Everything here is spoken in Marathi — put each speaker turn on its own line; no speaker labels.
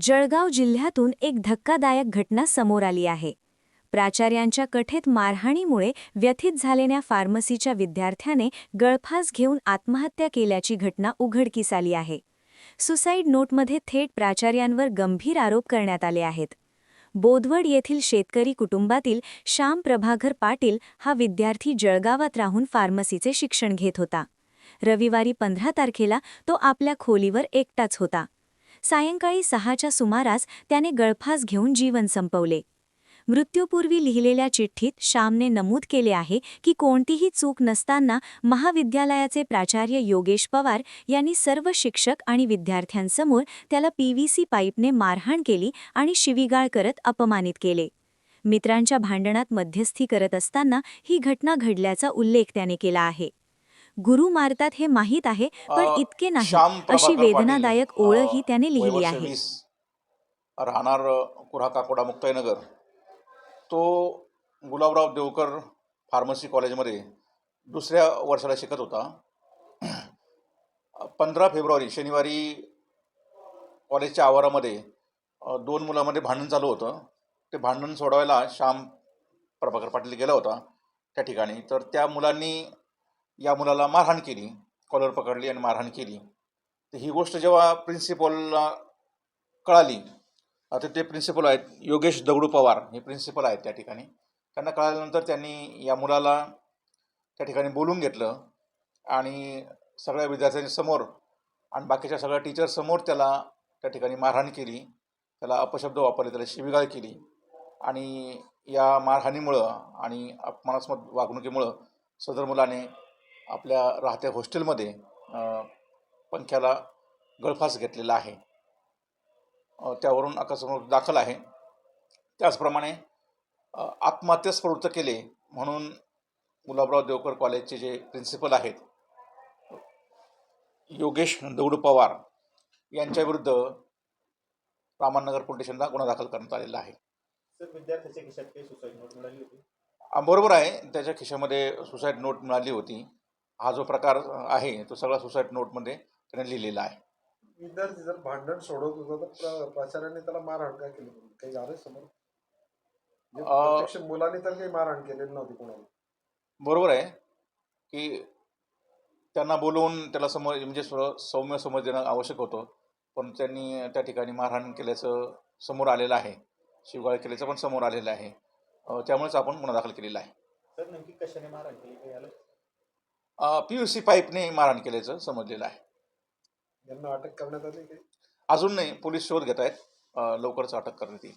जळगाव जिल्ह्यातून एक धक्कादायक घटना समोर आली आहे। प्राचार्यांच्या कथित मारहाणीमुळे व्यथित झालेल्या फार्मसीच्या विद्यार्थ्याने गळफास घेऊन आत्महत्या केल्याची घटना उघडकीस आली आहे। सुसाईड नोटमध्ये थेट प्राचार्यांवर गंभीर आरोप करण्यात आले आहेत। बोदवड येथील शेतकरी कुटुंबातील श्याम प्रभाकर पाटील हा विद्यार्थी जळगावात राहून फार्मसीचे शिक्षण घेत होता। रविवारी 15 तारखेला तो आपल्या खोलीवर एकटाच होता। सायंकाळी 6च्या सुमारास त्याने गळफास घेऊन जीवन संपवले। मृत्यूपूर्वी लिहिलेल्या चिठ्ठीत श्यामने नमूद केले आहे की कोणतीही चूक नसताना महाविद्यालयाचे प्राचार्य योगेश पवार यांनी सर्व शिक्षक आणि विद्यार्थ्यांसमोर त्याला पीव्हीसी पाईपने मारहाण केली आणि शिवीगाळ करत अपमानित केले। मित्रांच्या भांडणात मध्यस्थी करत असताना ही घटना घडल्याचा उल्लेख त्याने केला आहे। गुरु मारतात हे माहीत आहे, पण इतके नाही,
श्याम
अशी
प्रभाकर पाटील
वेदनादायक ओळही त्याने लिहिली
वयवर्ष
आहे।
20 राहणार कुऱ्हा काकोडा मुक्ताईनगर। तो गुलाबराव देवकर फार्मसी कॉलेजमध्ये दुसऱ्या वर्षाला शिकत होता। 15 फेब्रुवारी शनिवारी कॉलेजच्या आवारामध्ये दोन मुलांमध्ये भांडण चालू होतं। ते भांडण सोडवायला श्याम प्रभाकर पाटील गेला होता त्या ठिकाणी। तर त्या मुलांनी या मुलाला मारहाण केली, कॉलर पकडली आणि मारहाण केली। तर ही गोष्ट जेव्हा प्रिन्सिपलला कळाली, आता ते प्रिन्सिपल आहेत योगेश दगडू पवार, हे प्रिन्सिपल आहेत त्या ठिकाणी। त्यांना कळाल्यानंतर त्यांनी या मुलाला त्या ठिकाणी बोलून घेतलं आणि सगळ्या विद्यार्थ्यांसमोर आणि बाकीच्या सगळ्या टीचर्ससमोर त्याला त्या ठिकाणी मारहाण केली, त्याला अपशब्द वापरले, त्याला शिवीगाळ केली। आणि या मारहाणीमुळं आणि अपमानास्पद वागणुकीमुळं सदर मुलाने आपल्या राहत्या हॉस्टेलमध्ये पंख्याला गळफास घेतलेला आहे। त्यावरून अकस्मात दाखल आहे। त्याचप्रमाणे आत्महत्यास प्रवृत्त केले म्हणून गुलाबराव देवकर कॉलेजचे जे प्रिन्सिपल आहेत योगेश दगडू पवार यांच्याविरुद्ध रामनगर पोलीस स्टेशनला गुन्हा दाखल करण्यात आलेला आहे।
विद्यार्थ्याच्या खिशात काही सुसाईड नोट मिळाली होती?
बरोबर आहे, त्याच्या खिशामध्ये सुसाईड नोट मिळाली होती। हा जो प्रकार आहे तो सगळा सुसाईड नोटमध्ये त्याने लिहिलेला आहे।
विद्यार्थी जर भांडण सोडवत होता तर प्राचार्याने त्याला मारहाण का केली? काही झालं समोर? प्रत्यक्ष मुलांनी तर काही मारहाण केलेली नव्हती कोणाला।
बरोबर आहे की त्यांना बोलवून त्याला म्हणजे सौम्य समज देणं आवश्यक होतं, पण त्यांनी त्या ठिकाणी मारहाण केल्याचं समोर आलेलं आहे, शिवीगाळ केल्याचं पण समोर आलेलं आहे। त्यामुळेच आपण गुन्हा दाखल केलेला आहे।
तर नेमकी कशाने मारहाण केली काही आलं?
पीयूसी पाईपने मारहाण केल्याचं समजलेलं आहे।
यांना अटक करण्यात आली काही?
अजून नाही, पोलीस शोध घेत आहेत, लवकरच अटक करण्यात येईल।